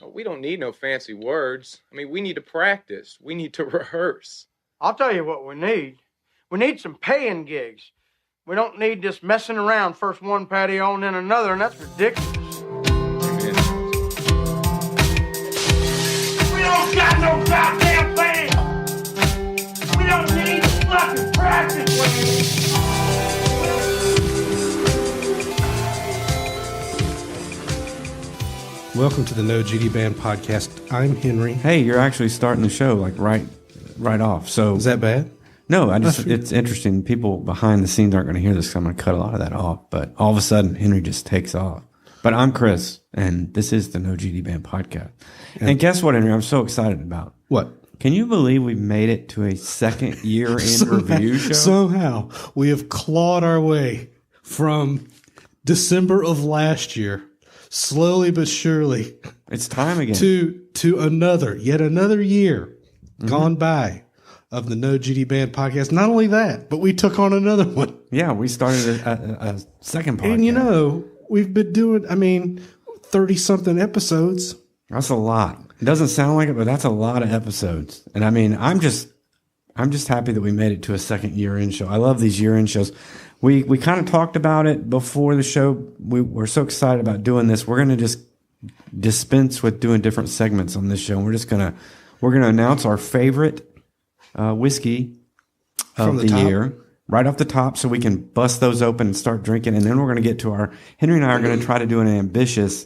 We don't need no fancy words. I mean, we need to practice. We need to rehearse. I'll tell you what we need. We need some paying gigs. We don't need this messing around, first one patio and then another, and that's ridiculous. We don't got no goddamn band! We don't need to fucking practice with you! Welcome to the No GD Band podcast. I'm Henry. Hey, you're actually starting the show like right off. So Is that bad? No, it's interesting. People behind the scenes aren't going to hear this, so I'm going to cut a lot of that off. But all of a sudden, Henry just takes off. But I'm Chris, and this is the No GD Band podcast. And guess what, Henry? I'm so excited about. What? Can you believe we made it to a second year in review show? Somehow, we have clawed our way from December of last year, slowly but surely, It's time again. to yet another year gone by of the No GD Band podcast. Not only that, but we took on another one. Yeah, we started a second podcast. And you know, we've been doing, 30-something episodes. That's a lot. It doesn't sound like it, but that's a lot of episodes. And I mean, I'm just happy that we made it to a second year-end show. I love these year-end shows. We kind of talked about it before the show. We're so excited about doing this. We're going to just dispense with doing different segments on this show. And we're gonna announce our favorite whiskey of the year right off the top, so we can bust those open and start drinking. And then we're going to get to Henry and I are going to try to do an ambitious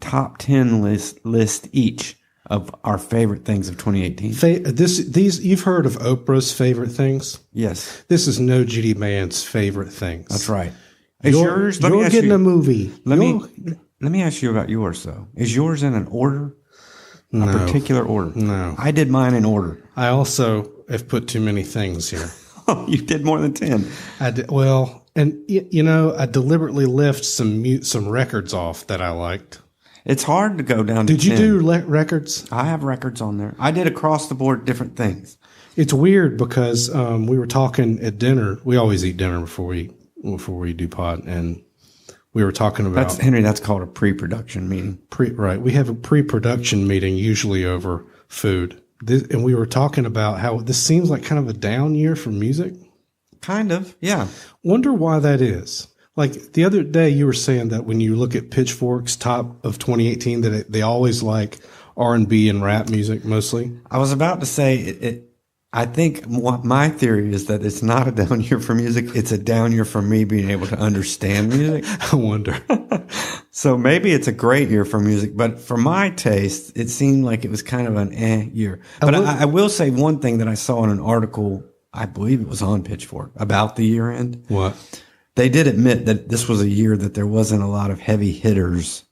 top 10 list each of our favorite things of 2018. These you've heard of Oprah's favorite things? Yes, This is No GD Band's favorite things. that's right. You're getting a movie. Let me ask you about yours though. Is yours in an order? No. A particular order? No. I did mine in order. I also have put too many things here. Oh, you did more than 10. I did, well, and I deliberately left some records off that I liked. It's hard to go down to 10. Did you do records? I have records on there. I did across the board different things. It's weird because we were talking at dinner. We always eat dinner before we do pod, and we were talking about That's called a pre-production meeting. Right. We have a pre-production meeting usually over food. And we were talking about how this seems like kind of a down year for music. Kind of, yeah. Wonder why that is. Like the other day you were saying that when you look at Pitchfork's top of 2018 that they always like R&B and rap music mostly. I was about to say I think my theory is that it's not a down year for music. It's a down year for me being able to understand music. I wonder. So maybe it's a great year for music, but for my taste, it seemed like it was kind of an year. But I will say one thing that I saw in an article, I believe it was on Pitchfork, about the year end. What? They did admit that this was a year that there wasn't a lot of heavy hitters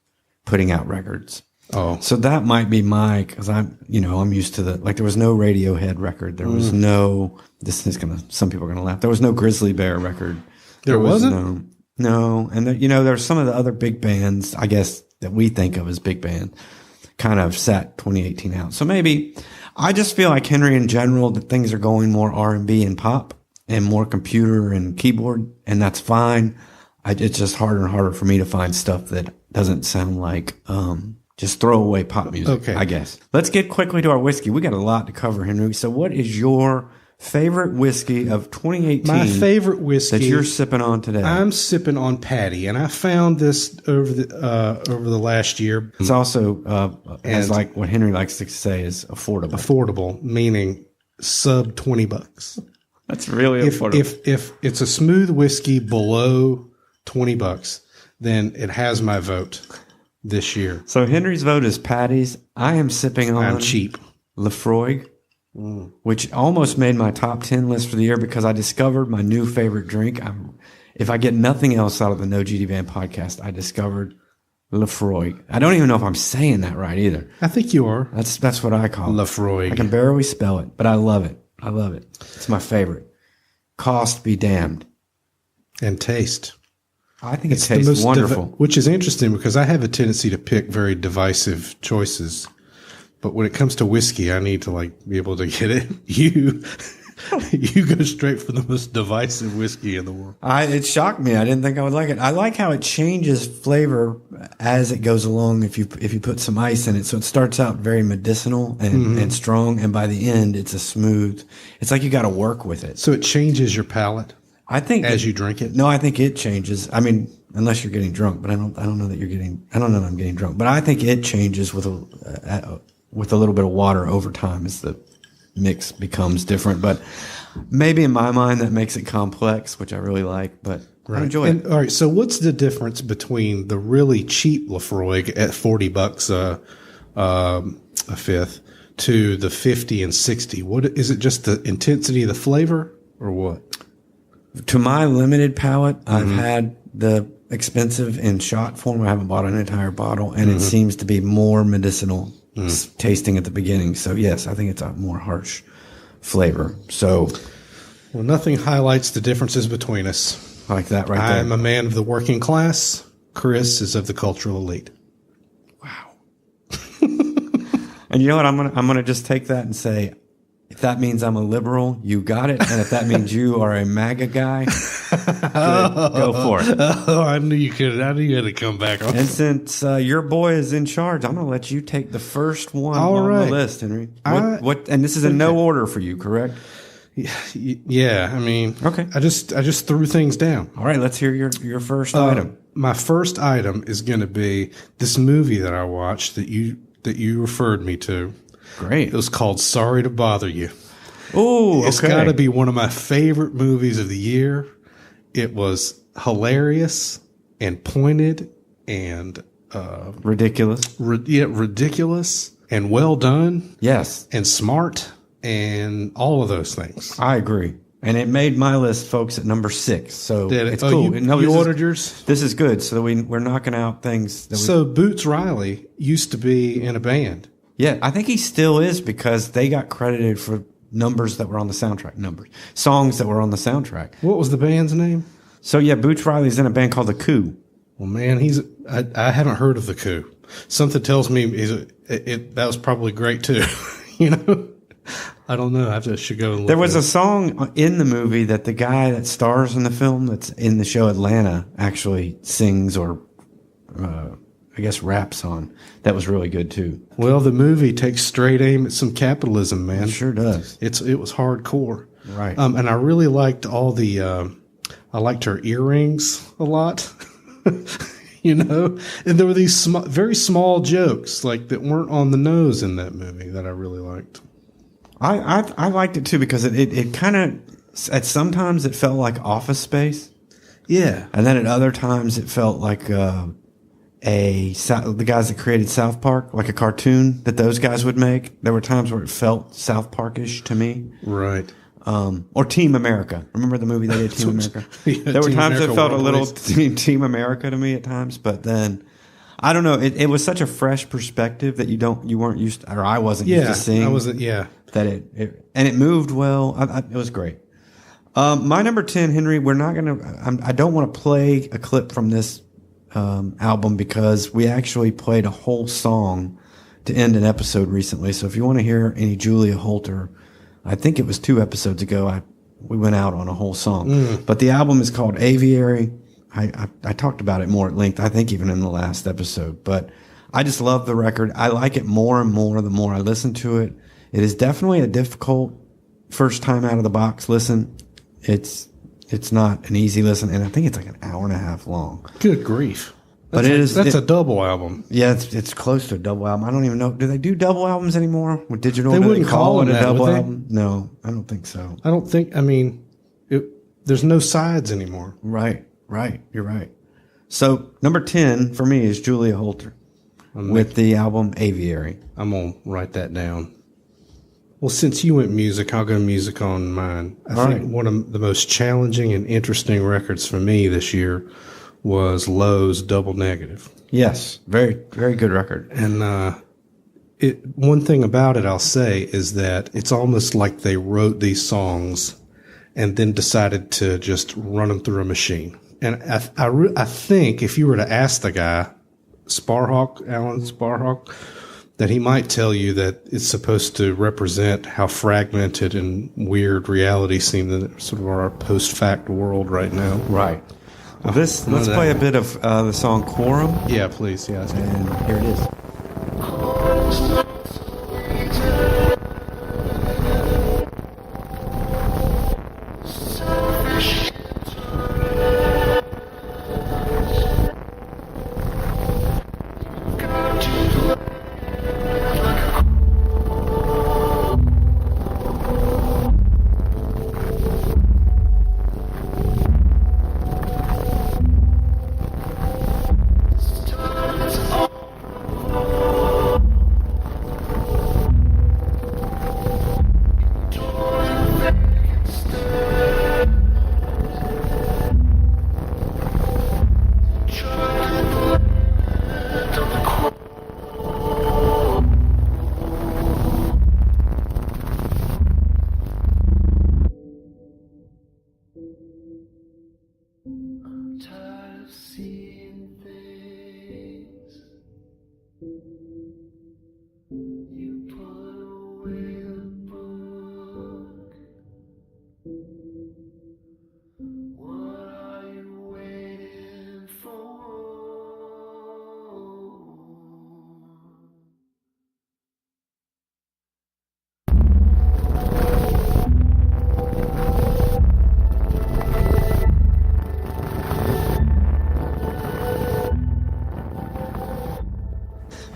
putting out records. Oh. So that might be because I'm used to there was no Radiohead record. There was no, some people are going to laugh. There was no Grizzly Bear record. There wasn't? No. And there's some of the other big bands, I guess, that we think of as big band kind of sat 2018 out. So maybe I just feel like Henry in general, that things are going more R&B and pop and more computer and keyboard, and that's fine. It's just harder and harder for me to find stuff that doesn't sound like just throwaway pop music, okay. I guess. Let's get quickly to our whiskey. We got a lot to cover, Henry. So what is your favorite whiskey of 2018? My favorite whiskey that you're sipping on today. I'm sipping on Patty, and I found this over the last year. It's also, as like what Henry likes to say, is affordable. Affordable, meaning sub $20. That's really affordable. If it's a smooth whiskey below $20, then it has my vote this year. So Henry's vote is Patty's. I am sipping on I'm cheap. Lefroy, which almost made my top 10 list for the year because I discovered my new favorite drink. If I get nothing else out of the No GD Band podcast, I discovered Lefroy. I don't even know if I'm saying that right either. I think you are. That's what I call it. Lefroy. I can barely spell it, but I love it. I love it. It's my favorite. Cost be damned. And taste. I think it tastes wonderful. Which is interesting because I have a tendency to pick very divisive choices. But when it comes to whiskey, I need to be able to get it. You go straight for the most divisive whiskey in the world. It shocked me. I didn't think I would like it. I like how it changes flavor as it goes along. If you put some ice in it, so it starts out very medicinal and strong, and by the end, it's a smooth. It's like you got to work with it. So it changes your palate I think as you drink it. No, I think it changes. I mean, unless you're getting drunk, but I don't know that you're getting. I don't know that I'm getting drunk, but I think it changes with a little bit of water over time as the mix becomes different. But maybe in my mind that makes it complex, which I really like. But I enjoy it. All right. So what's the difference between the really cheap Lafroig at $40 a fifth to the 50 and 60? What is it? Just the intensity of the flavor, or what? To my limited palate, I've had the expensive in shot form. I haven't bought an entire bottle, and it seems to be more medicinal tasting at the beginning. So yes, I think it's a more harsh flavor. So, Well, nothing highlights the differences between us. like that right there. I'm a man of the working class. Chris is of the cultural elite. And you know what? I'm gonna just take that and say, if that means I'm a liberal, you got it. And if that means you are a MAGA guy, good, go for it. Oh, I knew you could. I knew you had to come back on. And since your boy is in charge, I'm going to let you take the first one All on right. the list, Henry. What? And this is in no order for you, correct? Yeah, I mean, Okay. I just threw things down. All right, let's hear your first item. My first item is going to be this movie that I watched that you referred me to. Great. It was called Sorry to Bother You. Oh, It's got to be one of my favorite movies of the year. It was hilarious and pointed and ridiculous. ridiculous and well done Yes, and smart and all of those things. I agree. And it made my list, folks, at number 6. So Did it? it's Oh, cool. you this is- ordered yours? This is good. So we're knocking out things. That So Boots Riley used to be in a band. yeah, I think he still is because they got credited for numbers that were on the soundtrack. Songs that were on the soundtrack. What was the band's name? So yeah, Boots Riley's in a band called The Coup. Well, man, I haven't heard of the Coup. Something tells me that was probably great too. You know, I don't know. I should go and look. There was it a up. song in the movie that the guy that stars in the film that's in the show Atlanta actually sings or I guess raps on. That was really good too. Well, the movie takes straight aim at some capitalism, man. It sure does. It was hardcore, Right. And I really liked all the. I liked her earrings a lot. You know, and there were these very small jokes like that weren't on the nose in that movie that I really liked. I liked it too because it kind of at sometimes it felt like Office Space, Yeah, and then at other times it felt like the guys that created South Park, like a cartoon that those guys would make. There were times where it felt South Parkish to me. right. Or Team America. Remember the movie they did, Team America? Yeah, There were Team times America it felt a World little Police. Team America to me at times, but then I don't know. It was such a fresh perspective that you weren't used to, or I wasn't used to seeing. I wasn't. Yeah, That it moved well. It was great. My number 10, Henry. We're not gonna. I don't want to play a clip from this album because we actually played a whole song to end an episode recently. So if you want to hear any Julia Holter, I think it was 2 episodes ago. We went out on a whole song, but the album is called Aviary. I talked about it more at length, I think even in the last episode, but I just love the record. I like it more and more the more I listen to it. It is definitely a difficult first time out of the box listen. It's not an easy listen, and I think it's like an hour and a half long. good grief. But That's a double album. Yeah, it's close to a double album. I don't even know. Do they do double albums anymore with digital? They Do wouldn't call it them a that, double would they? album. No, I don't think so. I don't think. I mean, there's no sides anymore. Right. You're right. So number 10 for me is Julia Holter with the album Aviary. I'm gonna write that down. Well, since you went music, I'll go music on mine. I All think right. one of the most challenging and interesting records for me this year was Lowe's Double Negative. Yes, very very good record. And one thing about it I'll say is that it's almost like they wrote these songs and then decided to just run them through a machine. And I think if you were to ask the guy, Alan Sparhawk, that he might tell you that it's supposed to represent how fragmented and weird reality seems in sort of our post-fact world right now. Right. Well, let's play a bit of the song Quorum, Yeah, please. Yeah. and here it is. Tired of seeing things you put away the book. What are you waiting for?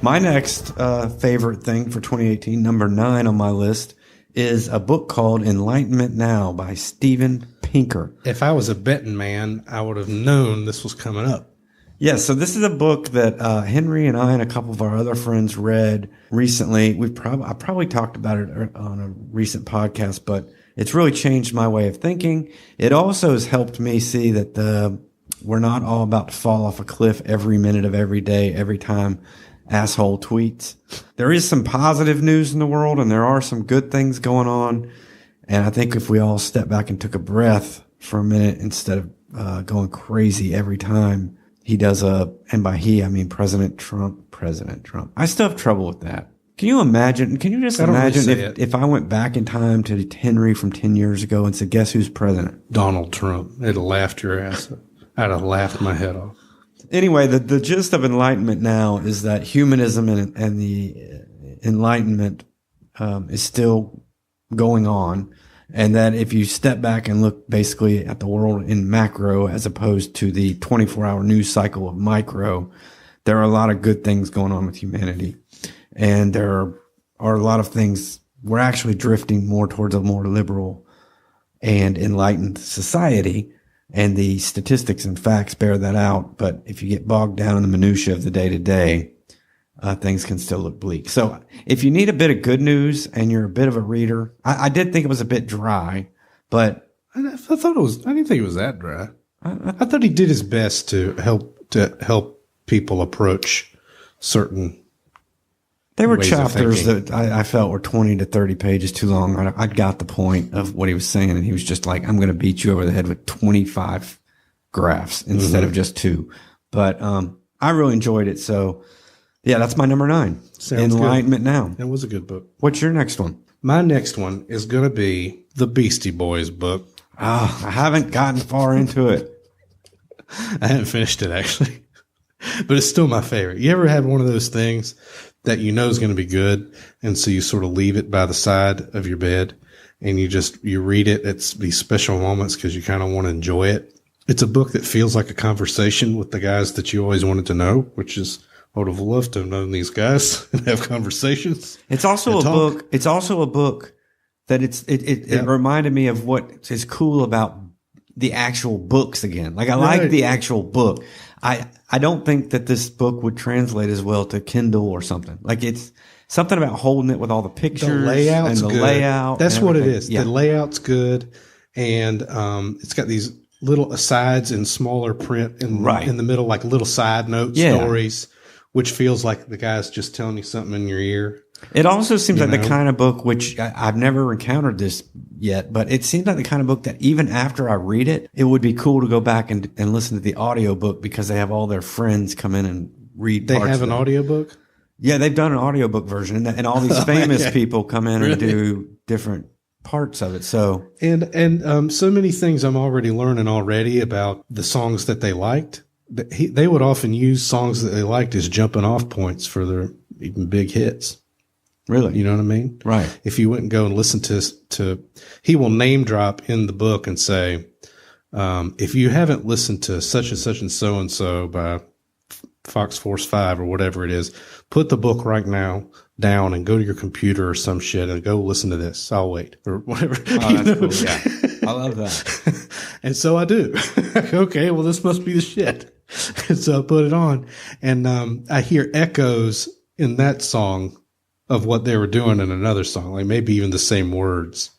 My next favorite thing for 2018, number 9 on my list, is a book called Enlightenment Now by Steven Pinker. If I was a betting man, I would have known this was coming up. Yeah, so this is a book that Henry and I and a couple of our other friends read recently. I probably talked about it on a recent podcast, but it's really changed my way of thinking. It also has helped me see that we're not all about to fall off a cliff every minute of every day, every time asshole tweets. There is some positive news in the world, and there are some good things going on. And I think if we all step back and took a breath for a minute instead of going crazy every time he does and by he, I mean President Trump. I still have trouble with that. Can you imagine? Can you just I don't really imagine see it. if I went back in time to Henry from 10 years ago and said, guess who's president? Donald Trump. It'd have laughed your ass up. I'd have laughed my head off. Anyway, the gist of Enlightenment Now is that humanism and the Enlightenment is still going on, and that if you step back and look basically at the world in macro as opposed to the 24-hour news cycle of micro, there are a lot of good things going on with humanity. And there are a lot of things, we're actually drifting more towards a more liberal and enlightened society. And the statistics and facts bear that out. But if you get bogged down in the minutia of the day to day, things can still look bleak. So if you need a bit of good news and you're a bit of a reader, I did think it was a bit dry, but I thought it was. I didn't think it was that dry. I thought he did his best to help people approach certain. there were ways of chapters thinking. that I felt were 20 to 30 pages too long. I got the point of what he was saying, and he was just like, I'm going to beat you over the head with 25 graphs instead of just 2. But I really enjoyed it. So, yeah, that's my number 9. Sounds Enlightenment Now. It was a good book. What's your next one? My next one is going to be the Beastie Boys book. Oh, I haven't gotten far into it. I haven't finished it actually, but it's still my favorite. You ever have one of those things that you know is going to be good, and so you sort of leave it by the side of your bed, and you read it at these special moments because you kind of want to enjoy it. It's a book that feels like a conversation with the guys that you always wanted to know, which is I would have loved to have known these guys and have conversations. It's also book. It's also a book that it reminded me of what is cool about the actual books again. Like I like the actual book. I don't think that this book would translate as well to Kindle or something. Like it's something about holding it with all the pictures The layout's and the good. layout. That's and what it everything. is. Yeah. The layout's good, and it's got these little asides in smaller print in the middle, like little side note stories, which feels like the guy's just telling you something in your ear. It also seems like know? the kind of book, which I've never encountered this yet, but it seems like the kind of book that even after I read it, it would be cool to go back and listen to the audio book because they have all their friends come in and read They parts have of an it. audiobook? Yeah, they've done an audiobook version, and all these famous people come in and do different parts of it. So And so many things I'm already learning already about the songs that they liked. They would often use songs that they liked as jumping off points for their even big hits. really, You know what I mean? right? If you went and go and listen to he will name drop in the book and say, if you haven't listened to such and so by Fox Force 5 or whatever it is, put the book right now down and go to your computer or some shit and go listen to this. I'll wait or whatever. Oh, that's cool. Yeah, I love that. And so I do. Okay, well, this must be the shit. And so I put it on, and I hear echoes in that song of what they were doing in another song, like maybe even the same words.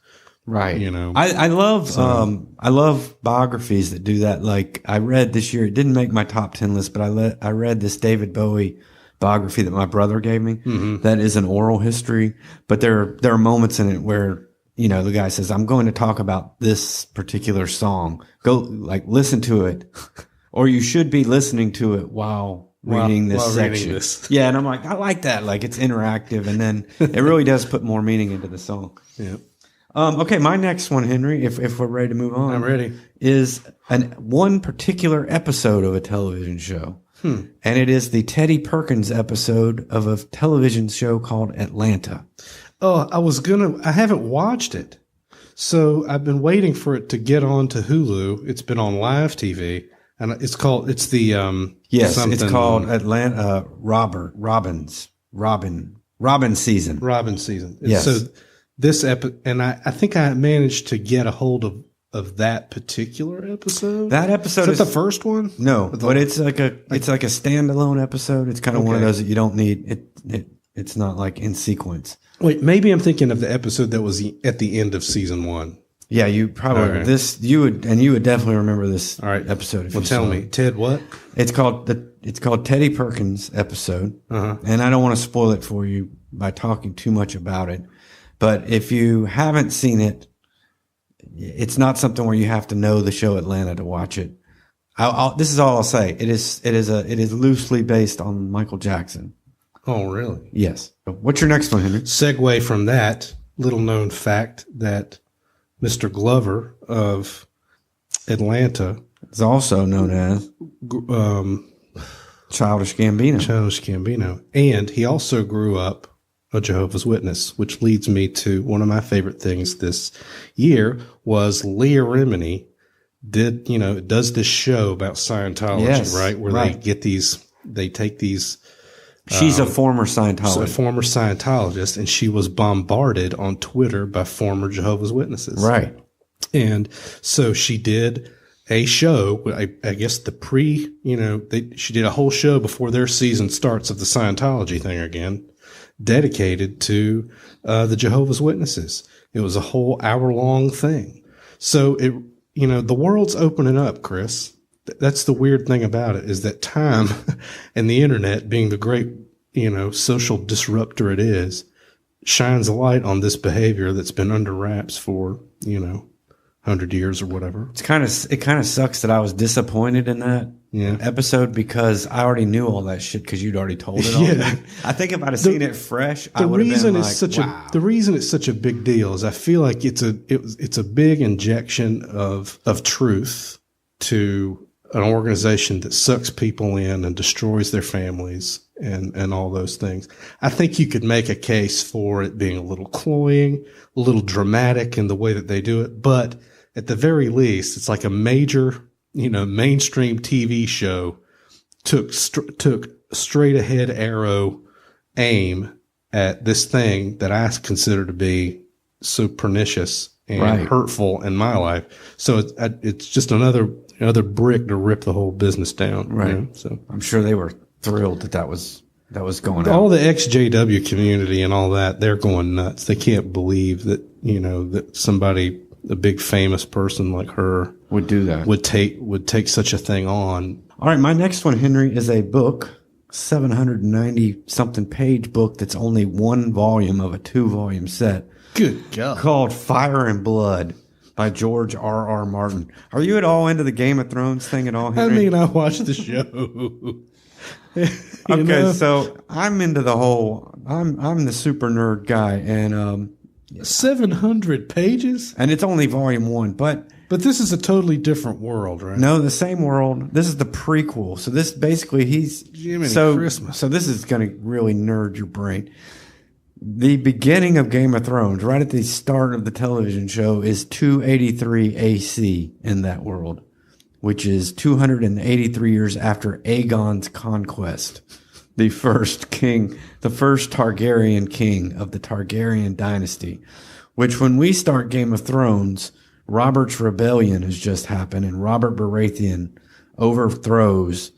Right. You know. I love biographies that do that. Like I read this year, it didn't make my top 10 list, but I read this David Bowie biography that my brother gave me. That is an oral history, but there are moments in it where, you know, the guy says, I'm going to talk about this particular song. Go listen to it, or you should be listening to it while reading this while section. reading this. Yeah. And I'm like, I like that. Like it's interactive. And then it really does put more meaning into the song. Yeah. Okay, my next one, Henry, if we're ready to move on. I'm ready. Is one particular episode of a television show. And it is the Teddy Perkins episode of a television show called Atlanta. Oh, I haven't watched it. So I've been waiting for it to get on to Hulu. It's been on live TV, and it's the, Yes, something, it's called Atlanta Robin season. Robin season. Yes. So this and I think I managed to get a hold of that particular episode. That episode is that the first one? No, but it's like a standalone episode. It's kind of one of Okay. those that you don't need. It's not like in sequence. Wait, maybe I'm thinking of the episode that was at the end of season 1. Yeah, you probably Okay. you would definitely remember this All right. episode. If Well, you tell saw me, it. Ted, what? It's called Teddy Perkins episode, and I don't want to spoil it for you by talking too much about it. But if you haven't seen it, it's not something where you have to know the show Atlanta to watch it. This is all I'll say. It is loosely based on Michael Jackson. Oh, really? Yes. What's your next one, Henry? Segue from that little known fact that Mr. Glover of Atlanta, It's also known as Childish Gambino. Childish Gambino, and he also grew up a Jehovah's Witness, which leads me to one of my favorite things this year was Leah Remini does this show about Scientology, Yes, right? Where right. they take these, She's a former Scientologist. a former Scientologist, and she was bombarded on Twitter by former Jehovah's Witnesses. Right. And so she did a show, I guess she did a whole show before their season starts of the Scientology thing again, dedicated to the Jehovah's Witnesses. It was a whole hour-long thing. So the world's opening up, Chris. That's the weird thing about it, is that time and the internet, being the great, social disruptor it is, shines a light on this behavior that's been under wraps for, 100 years or whatever. It kind of sucks that I was disappointed in that episode because I already knew all that shit because you'd already told it all. Yeah. I think if I'd have seen it fresh, I would have been like, wow. The reason it's such a big deal is I feel like it's a big injection of truth to an organization that sucks people in and destroys their families and all those things. I think you could make a case for it being a little cloying, a little dramatic in the way that they do it, but at the very least, it's like a major, mainstream TV show took straight ahead arrow aim at this thing that I consider to be so pernicious and hurtful in my life. So it's just another brick to rip the whole business down. Right. So I'm sure they were thrilled that was going all out. the ex-JW community and all that, they're going nuts. They can't believe that, that somebody, a big famous person like her Would do that. would take such a thing on. All right, my next one, Henry, is a book, 790 something page book that's only one volume of a 2-volume set. Good God. Called Fire and Blood by George R.R. Martin. Are you at all into the Game of Thrones thing at all, I Henry? mean, I watched the show. Okay, know? so I'm into the whole. I'm the super nerd guy, and 700 pages? it's only volume 1, but But this is a totally different world, right? no, the same world. This is the prequel. So this basically Jiminy so Christmas. so this is going to really nerd your brain. The beginning of Game of Thrones, right at the start of the television show, is 283 AC in that world, which is 283 years after Aegon's conquest, the first Targaryen king of the Targaryen dynasty, which when we start Game of Thrones, Robert's Rebellion has just happened and Robert Baratheon overthrows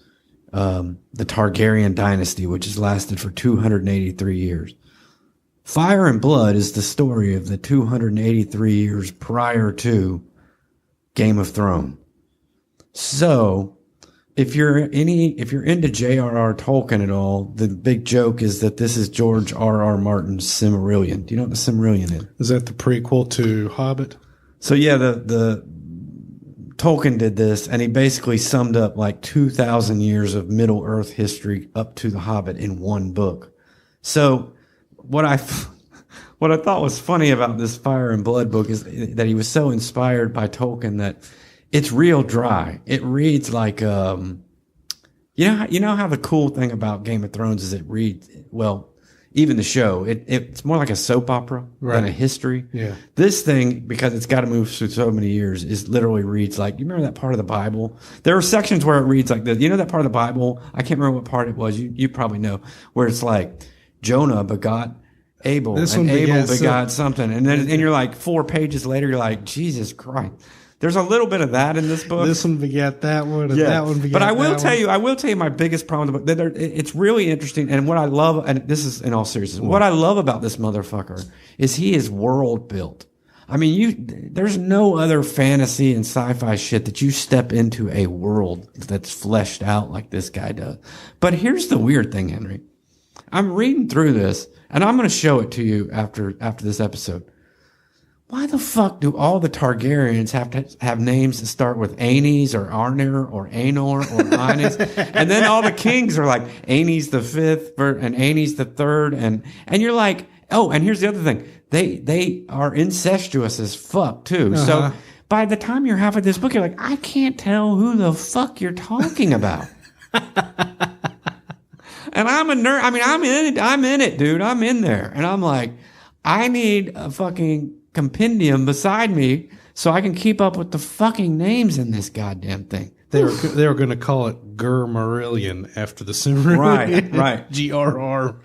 the Targaryen dynasty, which has lasted for 283 years. Fire and Blood is the story of the 283 years prior to Game of Thrones. So, if you're into J.R.R. Tolkien at all, the big joke is that this is George R.R. Martin's Silmarillion. Do you know what the Silmarillion is? Is that the prequel to Hobbit? So yeah, the Tolkien did this, and he basically summed up like 2,000 years of Middle Earth history up to the Hobbit in one book. So what I thought was funny about this Fire and Blood book is that he was so inspired by Tolkien that it's real dry. It reads like you know how the cool thing about Game of Thrones is it reads well. Even the show, it's more like a soap opera than a history. Yeah. This thing, because it's got to move through so many years, is literally reads like, you remember that part of the Bible? There are sections where it reads like this. You know that part of the Bible? I can't remember what part it was. You probably know. Where it's like, Jonah begot Abel, This and one Abel begat begot something. And then and you're like 4 pages later, you're like, Jesus Christ. There's a little bit of that in this book. This one begat that one, and that one begat But I will that tell one. you, I will tell you my biggest problem with the book. It's really interesting, and what I love, and this is in all seriousness, what I love about this motherfucker is he is world built. I mean, there's no other fantasy and sci-fi shit that you step into a world that's fleshed out like this guy does. But here's the weird thing, Henry. I'm reading through this, and I'm going to show it to you after this episode. Why the fuck do all the Targaryens have to have names that start with Aenys or Arnor or Aenor or Inys? And then all the kings are like Aenys the fifth and Aenys the third. And you're like, oh, and here's the other thing. They are incestuous as fuck too. So by the time you're half of this book, you're like, I can't tell who the fuck you're talking about. And I'm a nerd. I mean, I'm in it, dude. I'm in there. And I'm like, I need a fucking compendium beside me so I can keep up with the fucking names in this goddamn thing. They were going to call it Gurmarillion after the Silmarillion. Right. GRR.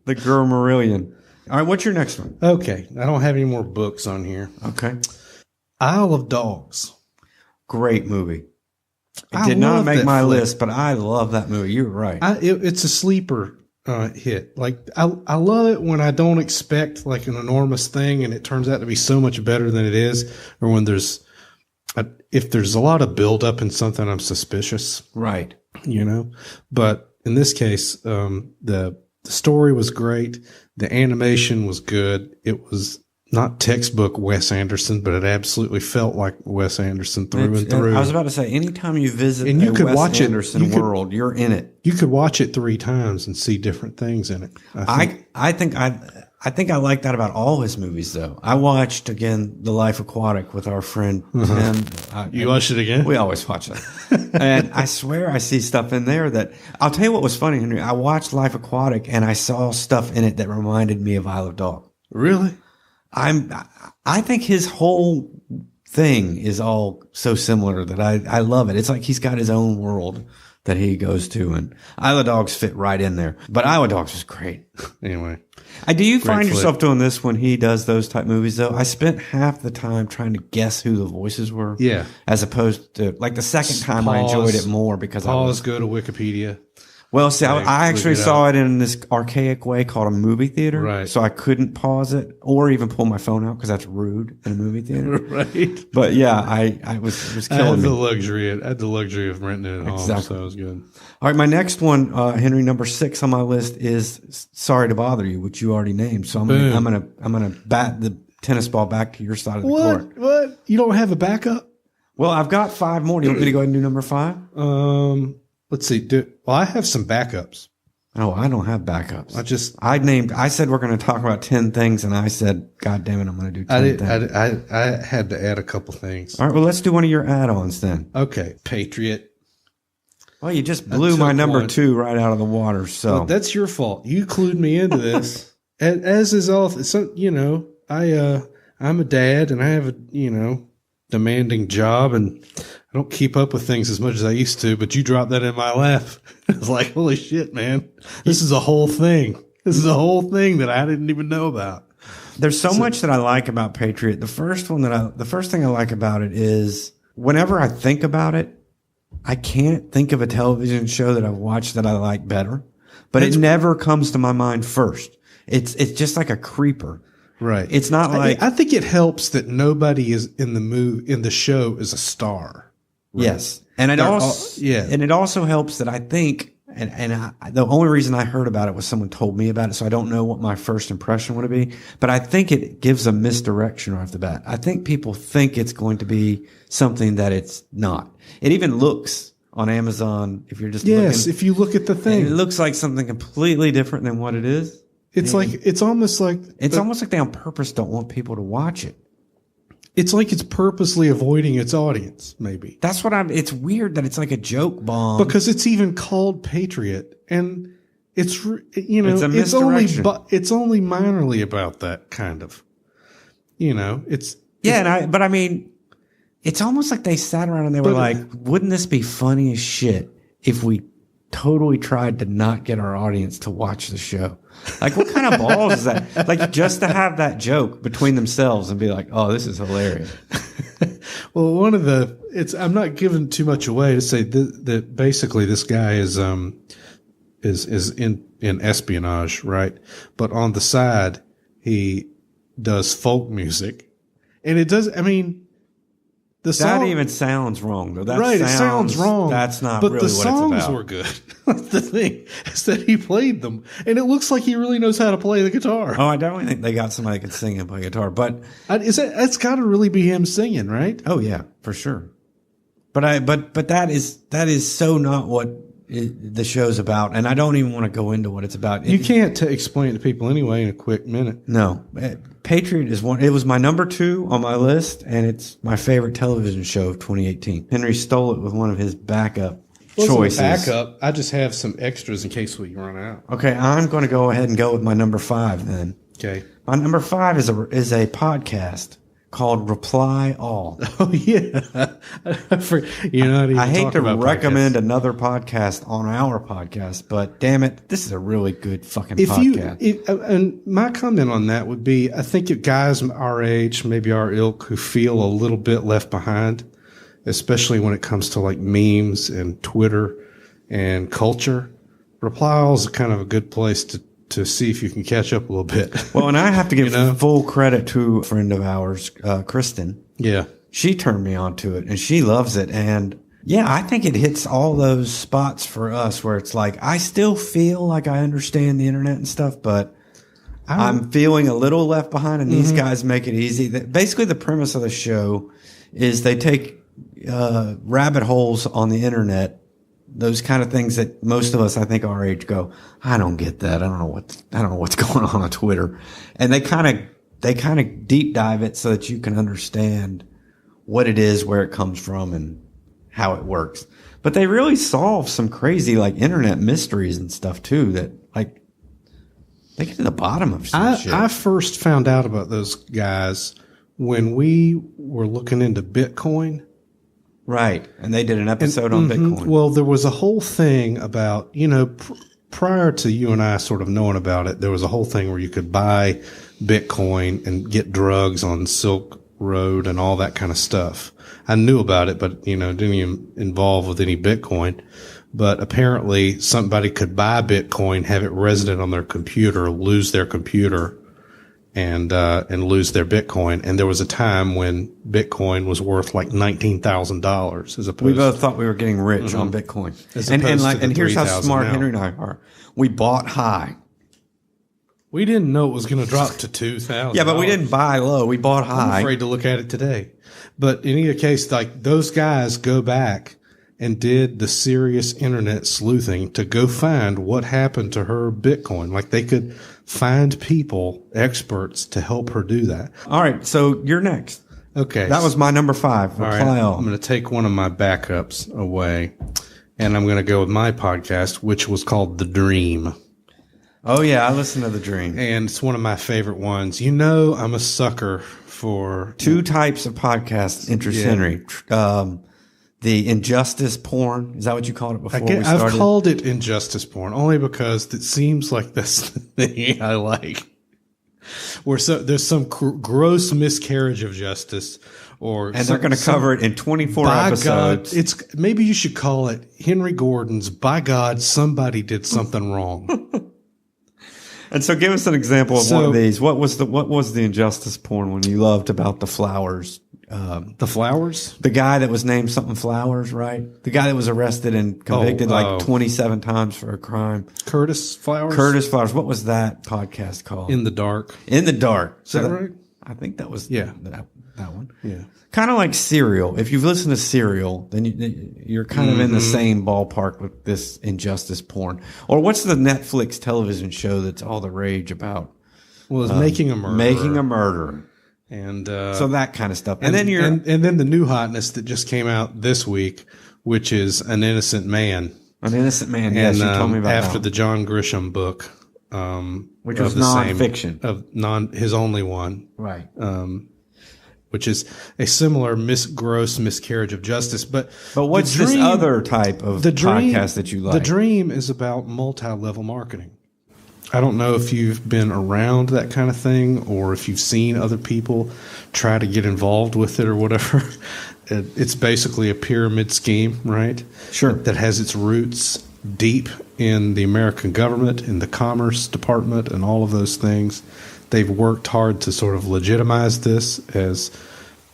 The Gurmarillion. All right, what's your next one? Okay, I don't have any more books on here. Okay. Isle of Dogs. Great movie. It I did not love make that my flick. list, but I love that movie. You're right. It's a sleeper hit. Like I love it when I don't expect like an enormous thing and it turns out to be so much better than it is, or when if there's a lot of buildup in something, I'm suspicious. Right. You know, but in this case, the story was great. The animation was good. It was not textbook Wes Anderson, but it absolutely felt like Wes Anderson through and through. I was about to say, anytime you visit And you a could Wes watch it- Anderson you could- world, you're in it. You could watch it 3 times and see different things in it. I think I like that about all his movies, though. I watched again The Life Aquatic with our friend Tim. You watched it again? We always watch that, and I swear I see stuff in there that I'll tell you what was funny, Henry. I watched Life Aquatic and I saw stuff in it that reminded me of Isle of Dog. Really? I think his whole thing is all so similar that I love it. It's like he's got his own world that he goes to, and Isle of Dogs fit right in there. But Isle of Dogs was great. Anyway. Do you find flick. yourself doing this when he does those type movies, though? I spent half the time trying to guess who the voices were. Yeah. As opposed to, like, the second time I Pause. enjoyed it more because I was. Go to Wikipedia. Well, see, I actually look it saw it in this archaic way called a movie theater. Right. So I couldn't pause it or even pull my phone out because that's rude in a movie theater. Right. But yeah, it was I had killing the me. luxury of renting it at home, Exactly. so it was good. All right, my next one, Henry, number 6 on my list is Sorry to Bother You, which you already named. So I'm gonna bat the tennis ball back to your side of the court. What? You don't have a backup? Well, I've got 5 more. Do you want me to go ahead and do number 5? let's see. Well, I have some backups. Oh, I don't have backups. I I said we're going to talk about 10 things, and I said, God damn it, I'm going to do 10 things. I had to add a couple things. All right, well, let's do one of your add-ons then. Okay, Patriot. Well, you just blew my took number one. 2 right out of the water. So Well, that's your fault. You clued me into this. As is all. So, I'm a dad, and I have a demanding job, and I don't keep up with things as much as I used to. But you dropped that in my lap. I was like, holy shit, man! This is a whole thing. This is a whole thing that I didn't even know about. there's so much that I like about Patriot. The first thing I like about it is whenever I think about it, I can't think of a television show that I've watched that I like better, but it never comes to my mind first. It's just like a creeper. Right. It's not like I think it helps that nobody is in the show is a star. Right? Yes, and it also helps that I think, the only reason I heard about it was someone told me about it, so I don't know what my first impression would be. But I think it gives a misdirection right off the bat. I think people think it's going to be something that it's not. It even looks on Amazon if you're just looking, if you look at the thing, it looks like something completely different than what it is. It's almost like they on purpose don't want people to watch it. It's like it's purposely avoiding its audience, maybe. That's what it's weird that it's like a joke bomb. Because it's even called Patriot, and it's a it's only misdirection. it's only minorly about that kind of. It's but I mean, it's almost like they sat around and they were like, wouldn't this be funny as shit if we totally tried to not get our audience to watch the show? Like, what kind of balls is that? Like, just to have that joke between themselves and be like, oh, this is hilarious. Well, I'm not giving too much away to say that basically this guy is in espionage, right? But on the side, he does folk music, and it does. I mean, That even sounds wrong, though. It sounds wrong. That's not but really the what it's about. songs were good. The thing is that he played them, and it looks like he really knows how to play the guitar. Oh, I definitely think they got somebody that can sing and play guitar. But It's got to really be him singing, right? oh yeah, for sure. But that is so not what the show's about, and I don't even want to go into what it's about. You can't explain it to people anyway in a quick minute. No, Patriot is one. It was my number 2 on my list, and it's my favorite television show of 2018. Henry stole it with one of his backup choices. Backup. I just have some extras in case we run out. Okay, I'm going to go ahead and go with my number 5 then. Okay. My number 5 is a podcast called Reply All. Oh yeah. I hate to recommend another podcast on our podcast, but damn it, this is a really good fucking podcast. And my comment on that would be, I think if guys our age, maybe our ilk, who feel a little bit left behind, especially when it comes to like memes and Twitter and culture, Reply All is kind of a good place to see if you can catch up a little bit. Well, and I have to give full credit to a friend of ours, Kristen. Yeah. She turned me on to it, and she loves it. And yeah, I think it hits all those spots for us where it's like, I still feel like I understand the internet and stuff, but I'm feeling a little left behind, and these guys make it easy. Basically, the premise of the show is they take rabbit holes on the internet, those kind of things that most of us, I think, our age go, I don't get that. I don't know what's going on Twitter. And they kind of deep dive it so that you can understand what it is, where it comes from, and how it works. But they really solve some crazy like internet mysteries and stuff too, that like they get to the bottom of some shit. I first found out about those guys when we were looking into Bitcoin. Right. And they did an episode on Bitcoin. Well, there was a whole thing about, prior to you and I sort of knowing about it, there was a whole thing where you could buy Bitcoin and get drugs on Silk Road and all that kind of stuff. I knew about it, but, didn't even involve with any Bitcoin. But apparently somebody could buy Bitcoin, have it resident on their computer, lose their computer, and lose their Bitcoin. And there was a time when Bitcoin was worth like $19,000 as opposed. We both thought we were getting rich on Bitcoin. And here's how smart Henry and I are. We bought high. We didn't know it was going to drop to $2,000. Yeah, but we didn't buy low. We bought high. I'm afraid to look at it today. But in either case, like those guys go back and did the serious internet sleuthing to go find what happened to her Bitcoin. Like they could find people, experts, to help her do that. All right, so you're next. Okay. That was my number 5. all right. Reply all. I'm going to take one of my backups away, and I'm going to go with my podcast, which was called The Dream. Oh yeah, I listened to The Dream. And it's one of my favorite ones. You know, I'm a sucker for 2 types of podcasts interest Yeah. Henry. The injustice porn. Is that what you called it before we I've started? called it injustice porn only because it seems like that's the thing I like. Where there's some gross miscarriage of justice, and they're going to cover it in 24 by episodes. God, it's maybe you should call it Henry Gordon's "By God, Somebody Did Something Wrong." And so, give us an example of one So- of these. What was the injustice porn one you loved about the Flowers? The Flowers. The guy that was named something Flowers, right? The guy that was arrested and convicted oh. 27 times for a crime. Curtis Flowers. Curtis Flowers. What was that podcast called? In the Dark. In the Dark. Is that right? I think that was Yeah. that one. Yeah. Kind of like Serial. If you've listened to Serial, then you're kind of in the same ballpark with this injustice porn. Or what's the Netflix television show that's all the rage about? Well, it's Making a Murderer. Making a Murderer. And So that kind of stuff. And then you're and then the new hotness that just came out this week, which is An Innocent Man. an innocent man. Yes, you told me about after that. the John Grisham book, Which of was the same- nonfiction. his only one, Right. which is a similar gross miscarriage of justice. But what's The this Dream- other type of podcast that you like? The Dream is about multi-level marketing. I don't know if you've been around that kind of thing or if you've seen other people try to get involved with it or whatever. It's basically a pyramid scheme, right? Sure. That has its roots deep in the American government, in the Commerce Department, and all of those things. They've worked hard to sort of legitimize this as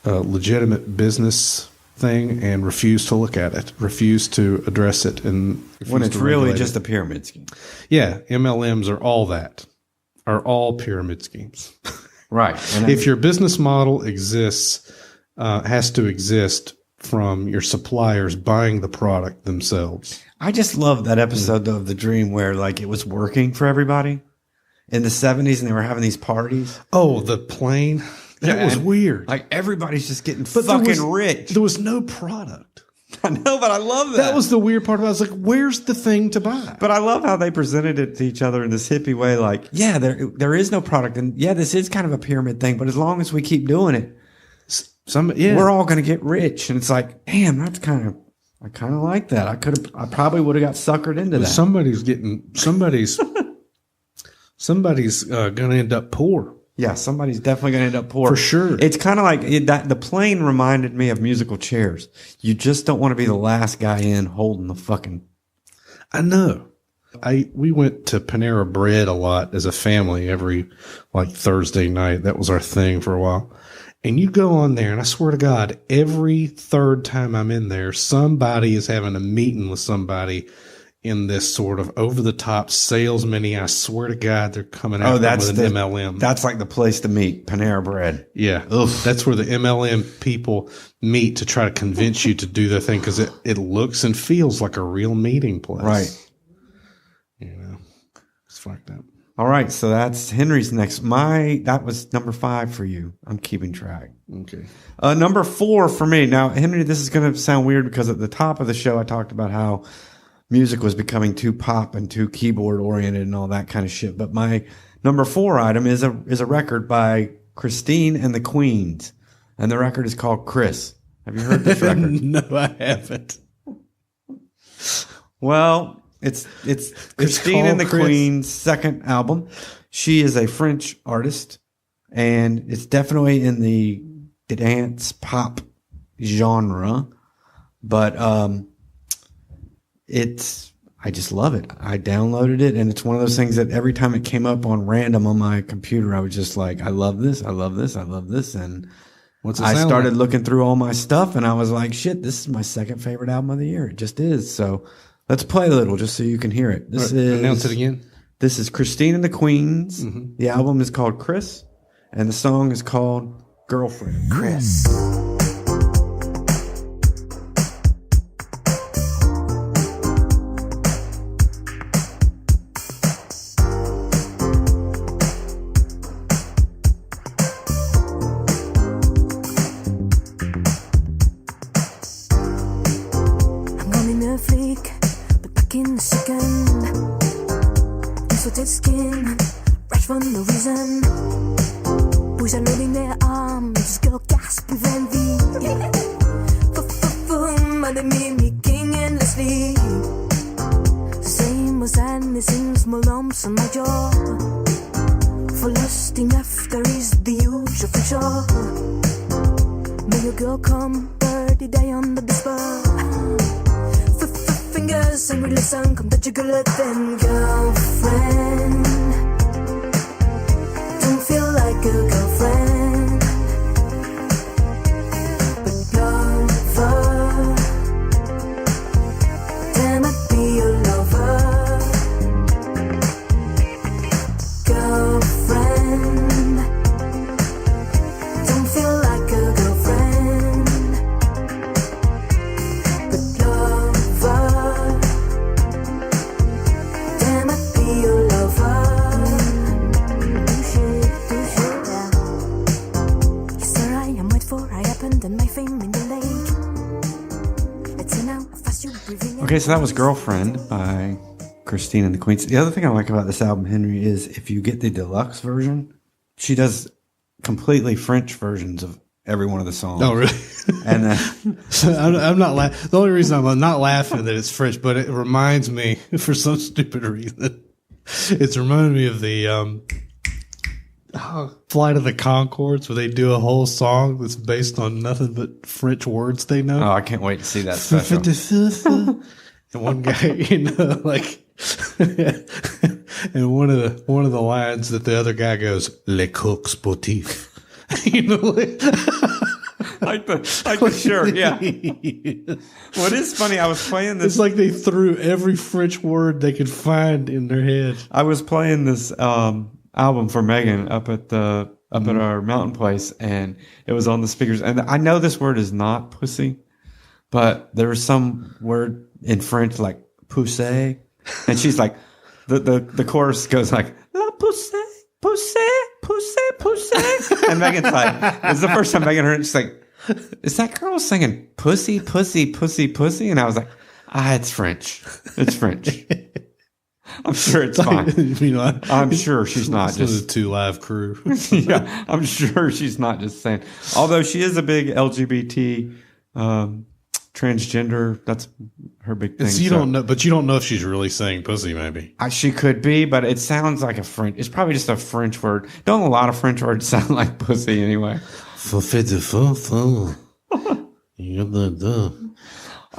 a legitimate business thing and refuse to look at it, refuse to address it, and when refuse it's to really regulate just it. a pyramid scheme. Yeah, MLMs are all that, are all pyramid schemes. Right. And If your business model exists, has to exist from your suppliers buying the product themselves. I just love that episode though, of The Dream where like it was working for everybody in the 70s and they were having these parties. Oh, the plane. That was and, weird. Like everybody's just getting But fucking rich. There was no product. I know, but I love that. That was the weird part about it. I was like, where's the thing to buy? But I love how they presented it to each other in this hippie way. Like, yeah, there is no product, and yeah, this is kind of a pyramid thing. But as long as we keep doing it, we're all going to get rich. And it's like, damn, I kind of like that. I probably would have got suckered into that. Somebody's going to end up poor. Yeah, somebody's definitely going to end up poor. For sure. It's kind of like that. The plane reminded me of musical chairs. You just don't want to be the last guy in holding the fucking. I know. We went to Panera Bread a lot as a family every like Thursday night. That was our thing for a while. And you go on there, and I swear to God, every third time I'm in there, somebody is having a meeting with somebody in this sort of over-the-top salesman-y. I swear to God, they're coming out with an MLM. That's like the place to meet, Panera Bread. Yeah. That's where the MLM people meet to try to convince you to do their thing because it looks and feels like a real meeting place. Right. You know, it's fucked up. All right, so that's Henry's next. That was number 5 for you. I'm keeping track. Okay. Number 4 for me. Now, Henry, this is going to sound weird because at the top of the show, I talked about how music was becoming too pop and too keyboard oriented and all that kind of shit. But my number 4 item is a record by Christine and the Queens, and the record is called Chris. Have you heard this record? No, I haven't. Well, it's Christine and the called Chris. Queen's second album. She is a French artist, and it's definitely in the dance pop genre. But I just love it. I downloaded it, and it's one of those things that every time it came up on random on my computer, I was just like, I love this, I love this, I love this. And What's it I sound started like? looking through all my stuff, and I was like, shit, this is my second favorite album of the year. It just is. So let's play a little just so you can hear it. This is Announce it again. This is Christine and the Queens. Mm-hmm. The album is called Chris, and the song is called Girlfriend. Chris. boys are loading their arms, girl gasp with envy. Mother me king endlessly. Same as sadness in small lumps on my jaw. For lusting after is the usual for sure. May your girl come, birdie die under the spur. Fingers and really sun come touch your girl then girlfriend. Don't feel like a girlfriend, but lover. Damn, I'd be your lover. Girlfriend. Don't feel like a girlfriend, but lover. Damn, I'd be your lover. Yes, sir, I am wait for I happened and my fame in the lake. Let's see now how fast you breathing. Okay, so that was Girlfriend by Christine and the Queens. The other thing I like about this album, Henry, is if you get the deluxe version, she does completely French versions of every one of the songs. Oh, really? And then, So I'm not the only reason I'm not laughing that it's French, but it reminds me, for some stupid reason, it's reminding me of the Flight of the Conchords, where they do a whole song that's based on nothing but French words they know. oh, I can't wait to see that special. And one guy, like, and one of the lines that the other guy goes, "Les coqs sportifs." like the shirt, yeah. What is funny, I was playing this. It's like they threw every French word they could find in their head. I was playing this album for Megan up at our mountain place, and it was on the speakers. And I know this word is not pussy, but there was some word in French like poussé, and she's like, the chorus goes like la poussé, poussé, poussé, poussé, and Megan's like, it's the first time Megan heard it. She's like, is that girl singing pussy, pussy, pussy, pussy? And I was like, it's French. It's French. I'm sure it's fine. I'm sure she's not just the 2 Live Crew. yeah, I'm sure she's not just saying. Although she is a big LGBT transgender, that's her big thing. You don't know, but you don't know if she's really saying pussy. Maybe she could be, but it sounds like a French. It's probably just a French word. Don't a lot of French words sound like pussy anyway? All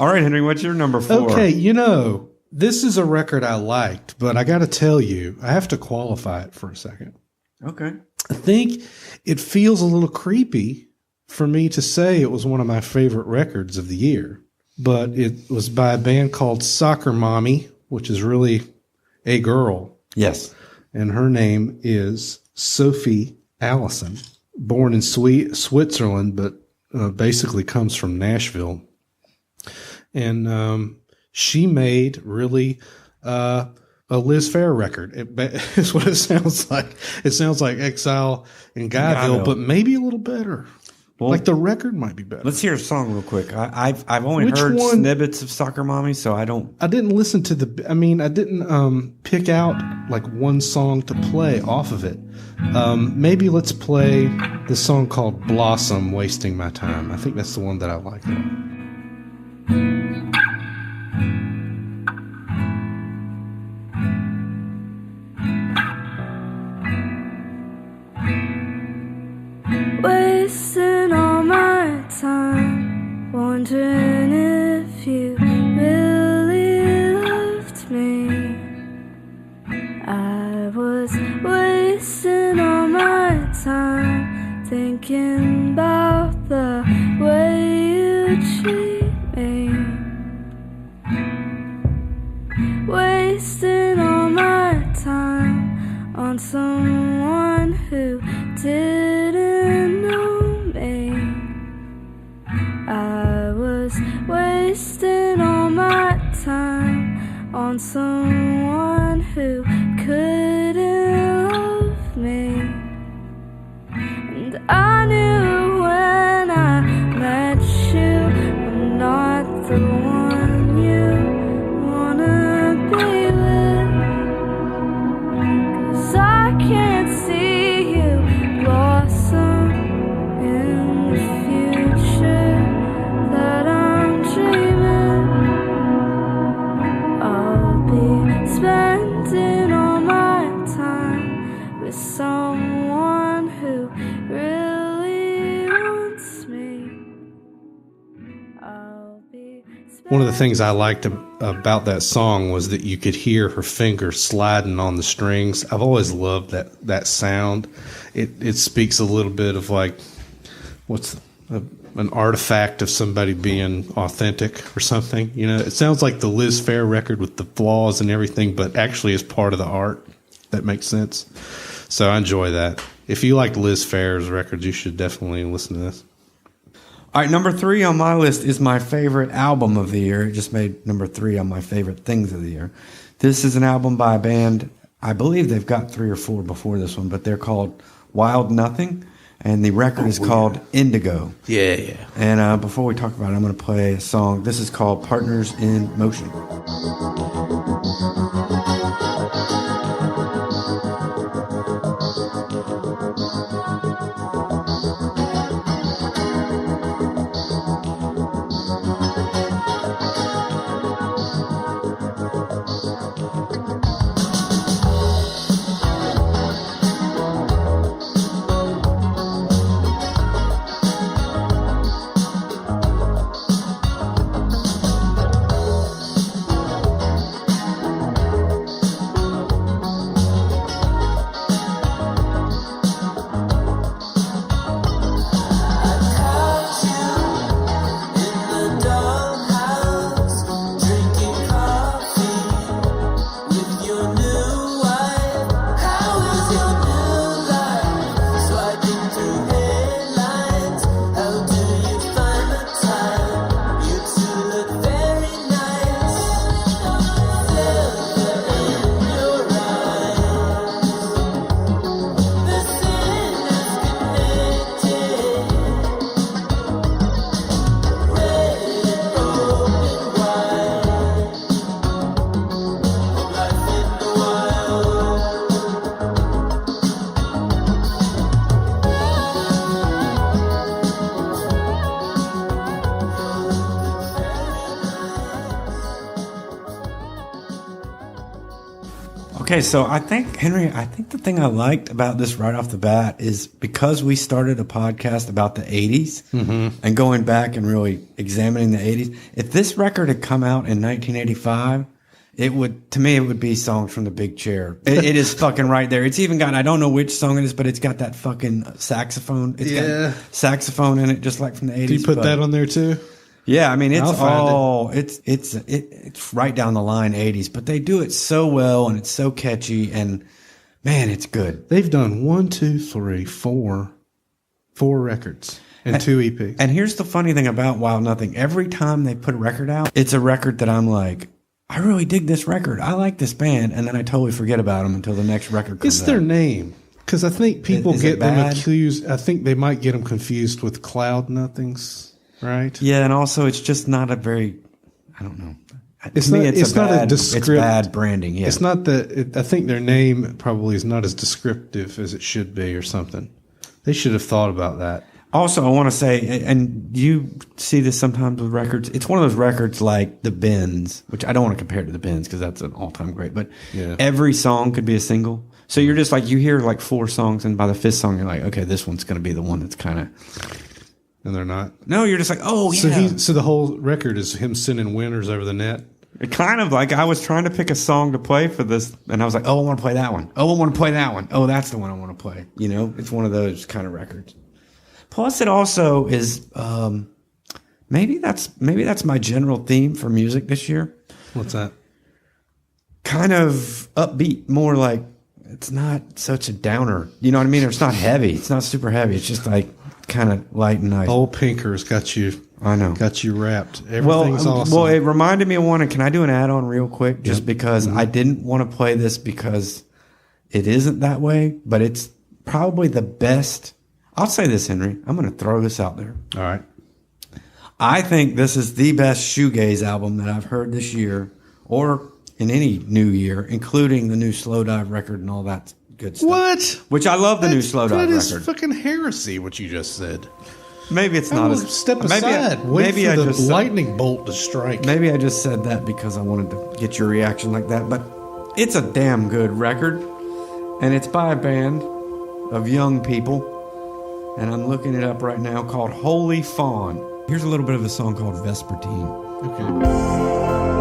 right, Henry, what's your number 4? Okay, this is a record I liked, but I got to tell you, I have to qualify it for a second. Okay. I think it feels a little creepy for me to say it was one of my favorite records of the year, but it was by a band called Soccer Mommy, which is really a girl. Yes. And her name is Sophie Allison, born in Switzerland, but basically comes from Nashville. And she made really a Liz Phair record. It's what it sounds like. It sounds like Exile in Guyville, but maybe a little better. Well, like the record might be better. Let's hear a song real quick. I've only heard snippets of Soccer Mommy, so I didn't listen to I didn't pick out like one song to play off of it. Maybe let's play the song called Blossom, Wasting My Time. I think that's the one that I like. Wasting all my time, wondering if you really loved me. I was wasting all my time, thinking about the way you treat me. Wasting all my time on someone who didn't know me. I was wasting all my time on someone who couldn't love me. And I knew when I met you, I'm not the one you wanna be with. 'Cause I can't see you blossom someone who really wants me. I'll be One of the things I liked about that song was that you could hear her fingers sliding on the strings. I've always loved that sound. It speaks a little bit of like an artifact of somebody being authentic or something. You know, it sounds like the Liz Phair record with the flaws and everything, but actually is part of the art. That makes sense. So I enjoy that. If you like Liz Phair's records, you should definitely listen to this. All right, number 3 on my list is my favorite album of the year. It just made number 3 on my favorite things of the year. This is an album by a band. I believe they've got 3 or 4 before this one, but they're called Wild Nothing, and the record is called Indigo. Yeah. And before we talk about it, I'm going to play a song. This is called Partners in Motion. Okay, so I think, Henry, the thing I liked about this right off the bat is because we started a podcast about the 80s and going back and really examining the 80s, if this record had come out in 1985, it would be songs from The Big Chair. It is fucking right there. It's even got, I don't know which song it is, but it's got that fucking saxophone. It's got saxophone in it, just like from the 80s. Do you put that on there too? Yeah, I mean, it's I'll find it's right down the line 80s, but they do it so well and it's so catchy and man, it's good. They've done 4 records and 2 EPs. And here's the funny thing about Wild Nothing. Every time they put a record out, it's a record that I'm like, I really dig this record. I like this band. And then I totally forget about them until the next record comes out. It's their name. Because I think people Is it get them bad? accused. I think they might get them confused with Cloud Nothings. Right? Yeah, and also it's just not a very, I don't know. It's To me, not- it's not a It's descript- bad branding. Yeah, It's not that. I think their name probably is not as descriptive as it should be, or something. They should have thought about that. Also, I want to say, and you see this sometimes with records. It's one of those records like the Bends, which I don't want to compare to the Bends because that's an all-time great. But Yeah. every song could be a single. So you're just like, you hear like 4 songs, and by the 5th song, you're like, okay, this one's going to be the one that's kind of. And they're not. No, you're just like, oh yeah. So the whole record is him sending winners over the net. It kind of like I was trying to pick a song to play for this, and I was like, oh, I want to play that one. Oh, I want to play that one. Oh, that's the one I want to play. You know, it's one of those kind of records. Plus, it also is maybe that's my general theme for music this year. What's that? Kind of upbeat, more like it's not such a downer. You know what I mean? Or it's not heavy. It's not super heavy. It's just like kind of light and nice. Old Pinker's got you. I know. Got you wrapped. Everything's awesome. Well, it reminded me of one. And can I do an add-on real quick? Just because I didn't want to play this because it isn't that way, but it's probably the best. I'll say this, Henry. I'm going to throw this out there. All right. I think this is the best shoegaze album that I've heard this year or in any new year, including the new Slow Dive record and all that good stuff. What? Which I love the new Slow Dive That is record. fucking heresy, what you just said. Maybe it's I not will as step maybe aside. Wait maybe for I the just said- lightning bolt to strike. Maybe I just said that because I wanted to get your reaction like that, but it's a damn good record, and it's by a band of young people, and I'm looking it up right now, called Holy Fawn. Here's a little bit of a song called Vespertine. Okay.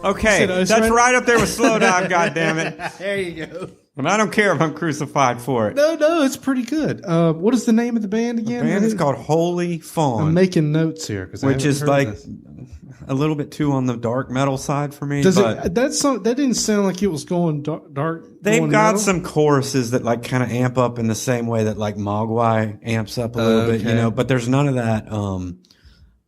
Okay, It's that's right up there with Slow Dive, goddammit. There you go. And I don't care if I'm crucified for it. No, it's pretty good. What is the name of the band again? The band is called Holy Fawn, I'm making notes here because which is like a little bit too on the dark metal side for me. Does but it? That didn't sound like it was going dark. they've going got metal? some choruses that like kind of amp up in the same way that like Mogwai amps up a little bit, Okay. But there's none of that.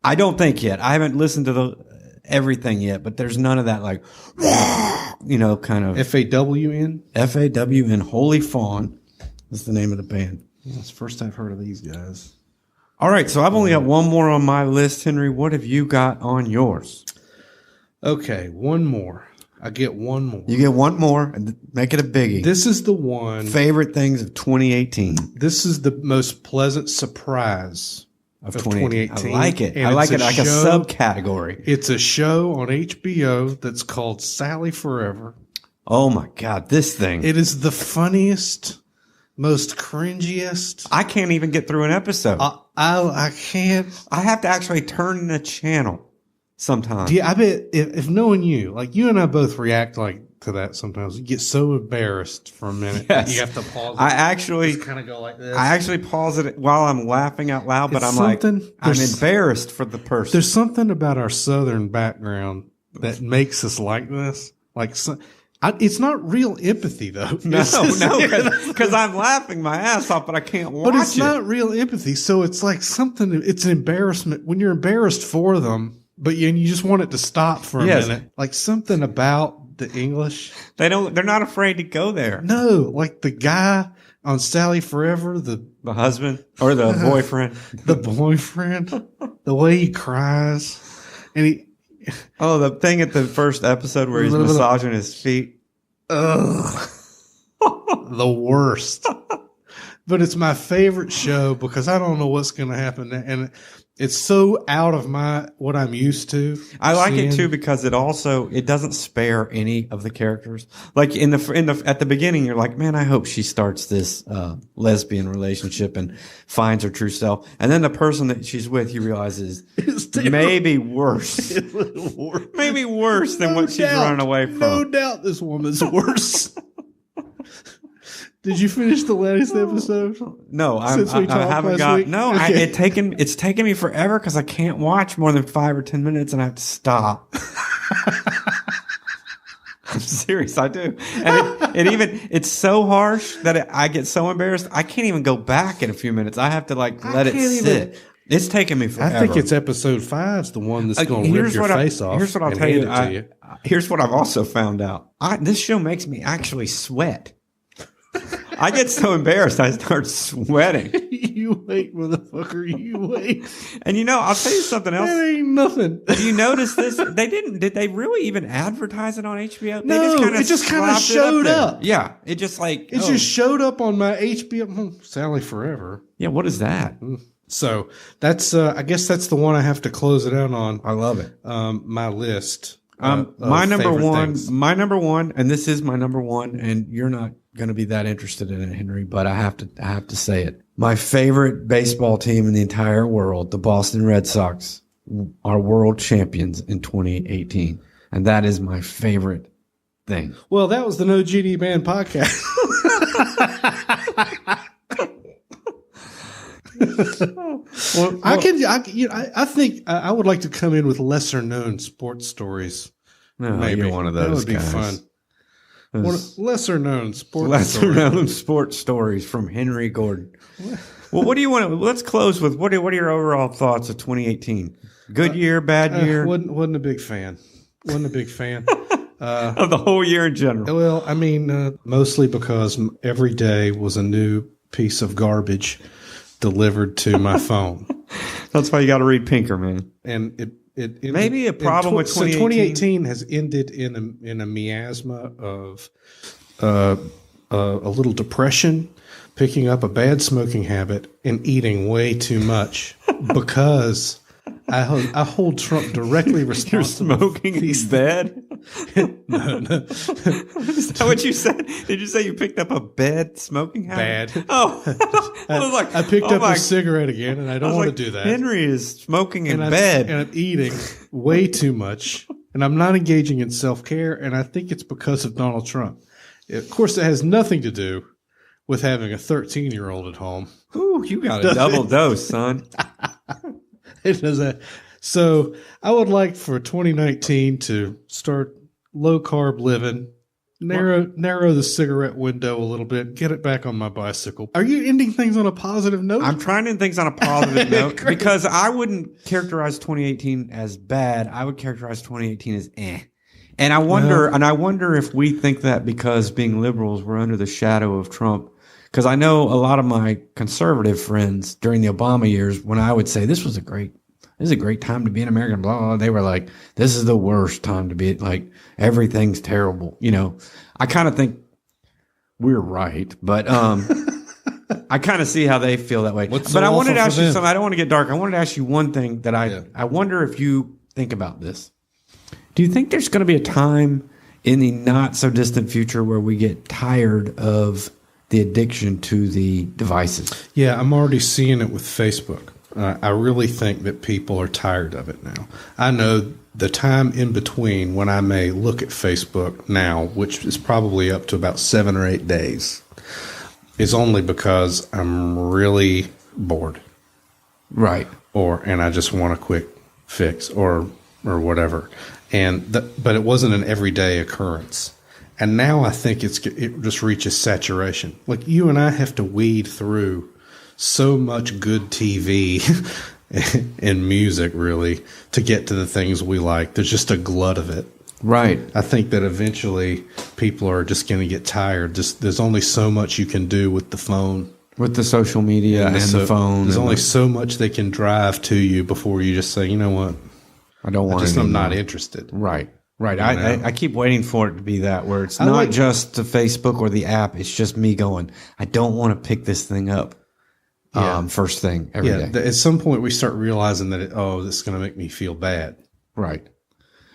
I don't think yet. I haven't listened to everything yet, but there's none of that like, kind of FAWN. FAWN. Holy Fawn is the name of the band. That's the first I've heard of these guys. All right, so I've only got one more on my list, Henry. What have you got on yours? Okay, one more. I get one more. You get one more, and make it a biggie. This is the one. Favorite things of 2018. This is the most pleasant surprise Of of 2018. 2018. I like it. And I like it's it like a show- subcategory. It's a show on HBO that's called Sally Forever. Oh my God, this thing. It is the funniest, most cringiest. I can't even get through an episode. I can't. I have to actually turn the channel sometimes. Yeah, I bet if knowing you, like you and I both react like to that sometimes. You get so embarrassed for a minute. Yes. You have to pause. I actually kind of go like this. I actually pause it while I'm laughing out loud, but It's I'm like, something- I'm there's- embarrassed for the person. There's something about our Southern background that makes us like this. Like, it's not real empathy though. No, It's just- because I'm laughing my ass off, but I can't watch But it's it. not real empathy. So it's like something, it's an embarrassment when you're embarrassed for them, but you just want it to stop for a Yes. minute. Like something about the English. They're not afraid to go there. No, like the guy on Sally Forever, the husband or the boyfriend. boyfriend, the way he cries. And he, Oh, the thing at the first episode where he's massaging his feet. ugh, the worst. But it's my favorite show because I don't know what's going to happen. And it's so out of what I'm used to. I like it seeing. too because it doesn't spare any of the characters. Like at the beginning, you're like, man, I hope she starts this lesbian relationship and finds her true self. And then the person that she's with, you realize is maybe worse, maybe worse than what she's running away from. No doubt, this woman's worse. Did you finish the latest episode? No, Since we I talked haven't last got. week? No, Okay. it's taken me forever because I can't watch more than 5 or 10 minutes, and I have to stop. I'm serious, I do, and it's so harsh that I get so embarrassed. I can't even go back in a few minutes. I have to let it can't sit. It's taken me forever. I think it's episode 5's the one that's going to rip your face off. Here's what I'll and tell you. hand it to Here's what I've also found out. This show makes me actually sweat. I get so embarrassed, I start sweating. You wait, motherfucker. You wait. And I'll tell you something else. That ain't nothing. Have you noticed this? Did they really even advertise it on HBO? No, it just kinda slapped it showed there. up. Yeah. It just like, It just showed up on my HBO. Sally Forever. yeah, what is that? So that's, I guess that's the one I have to close it out on. I love it. My list. My number favorite one, things. and this is my number one, and you're not going to be that interested in it, Henry, but I have to say it. My favorite baseball team in the entire world, the Boston Red Sox, are world champions in 2018. And that is my favorite thing. Well, that was the No GD Band podcast. I think I would like to come in with lesser known sports stories. No, Maybe you're one of those That would be guys. fun. Those Lesser known sports. lesser stories. known sports stories from Henry Gordon. Well, what do you want to? Let's close with what are your overall thoughts of 2018? Good year, bad year, Wasn't a big fan. Wasn't a big fan. of the whole year in general. Well, I mean, mostly because every day was a new piece of garbage delivered to my phone, That's why you got to read Pinker, man. and it Maybe a problem with 2018 has ended in a miasma of a little depression, picking up a bad smoking habit, and eating way too much because I hold Trump directly You're responsible. smoking in bed? No. Is that what you said? Did you say you picked up a bad smoking habit? Bad. Oh, I was like, I picked oh up my- a cigarette again, and I I don't was want like, to do that. Henry is smoking in and bed. I'm eating way too much, and I'm not engaging in self-care, and I think it's because of Donald Trump. Of course, it has nothing to do with having a 13-year-old at home. Ooh, you got a double dose, son. It does that. So I would like for 2019 to start low-carb living, narrow the cigarette window a little bit, get it back on my bicycle. Are you ending things on a positive note? I'm trying to end things on a positive note because I wouldn't characterize 2018 as bad. I would characterize 2018 as eh. And I wonder if we think that because being liberals, we're under the shadow of Trump. Because I know a lot of my conservative friends during the Obama years, when I would say this is a great time to be an American, blah, blah, blah, they were like, this is the worst time to be, like, everything's terrible. I kind of think we're right, but I kind of see how they feel that way. What's But so I wanted to awful ask for you them? something. I don't want to get dark. I wanted to ask you one thing that I wonder if you think about this. Do you think there's going to be a time in the not so distant future where we get tired of the addiction to the devices? Yeah, I'm already seeing it with Facebook. I really think that people are tired of it now. I know the time in between when I may look at Facebook now, which is probably up to about 7 or 8 days, is only because I'm really bored. Right. And I just want a quick fix or whatever. But it wasn't an everyday occurrence. And now I think it just reaches saturation. Like you and I have to weed through so much good TV and music, really, to get to the things we like. There's just a glut of it. Right. I think that eventually people are just going to get tired. There's only so much you can do with the phone. With the social media and the phone. There's and only so much they can drive to you before you just say, you know what? I don't want it I'm not anymore. interested. Right. Right. You know? I keep waiting for it to be that where it's I not like- just the Facebook or the app. It's just me going, I don't want to pick this thing up first thing every day. At some point we start realizing that, this is going to make me feel bad. Right.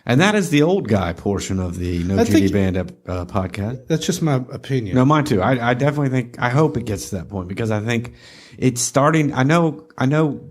And that is the old guy portion of the No I GD think- Band podcast. That's just my opinion. No, mine too. I definitely think, I hope it gets to that point because I think it's starting. I know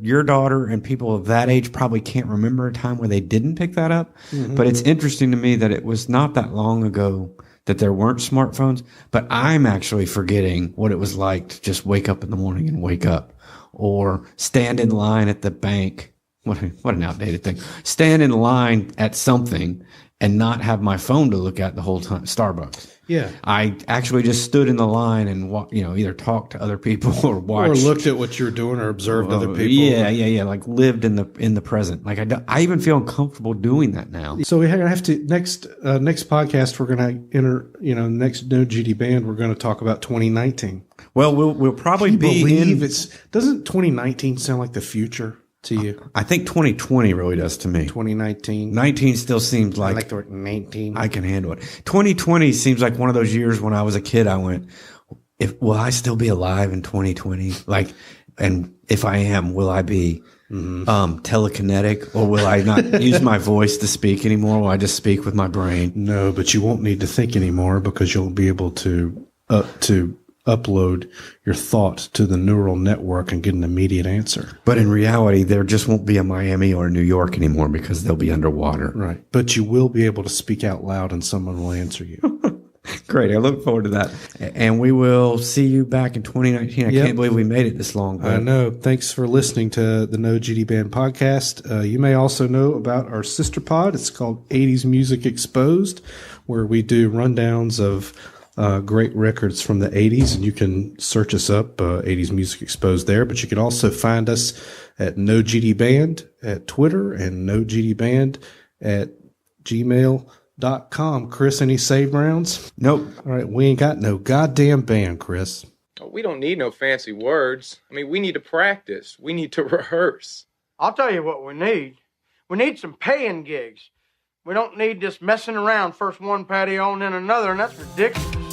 your daughter and people of that age probably can't remember a time where they didn't pick that up, but it's interesting to me that it was not that long ago that there weren't smartphones, but I'm actually forgetting what it was like to just wake up in the morning and wake up, or stand in line at the bank. What an outdated thing. Stand in line at something and not have my phone to look at the whole time. Starbucks. Yeah. I actually just stood in the line and either talked to other people or watched. Or looked at what you were doing or observed other people. Yeah. Like lived in the present. Like I even feel uncomfortable doing that now. So we have to next podcast we're going to enter. Next No GD Band we're going to talk about 2019. Well, we'll probably doesn't 2019 sound like the future to you? I think 2020 really does to me. 2019. 19 still seems I like like the word 19. I can handle it. 2020 seems like one of those years when I was a kid. I went, will I still be alive in 2020? Like, and if I am, will I be telekinetic, or will I not use my voice to speak anymore? Will I just speak with my brain? No, but you won't need to think anymore because you'll be able to upload your thoughts to the neural network and get an immediate answer. But in reality, there just won't be a Miami or a New York anymore because they'll be underwater. Right. But you will be able to speak out loud and someone will answer you. Great. I look forward to that. And we will see you back in 2019. I can't believe we made it this long. I know. Thanks for listening to the No GD Band podcast. You may also know about our sister pod. It's called 80s Music Exposed, where we do rundowns of great records from the 80s, and you can search us up, 80s Music Exposed there. But you can also find us at No GD Band at Twitter and No GD Band at gmail.com. Chris, any save rounds? Nope. All right, we ain't got no goddamn band, Chris. Oh, we don't need no fancy words. I mean, we need to practice. We need to rehearse. I'll tell you what we need. We need some paying gigs. We don't need this messing around, first one patio and then another, and that's ridiculous.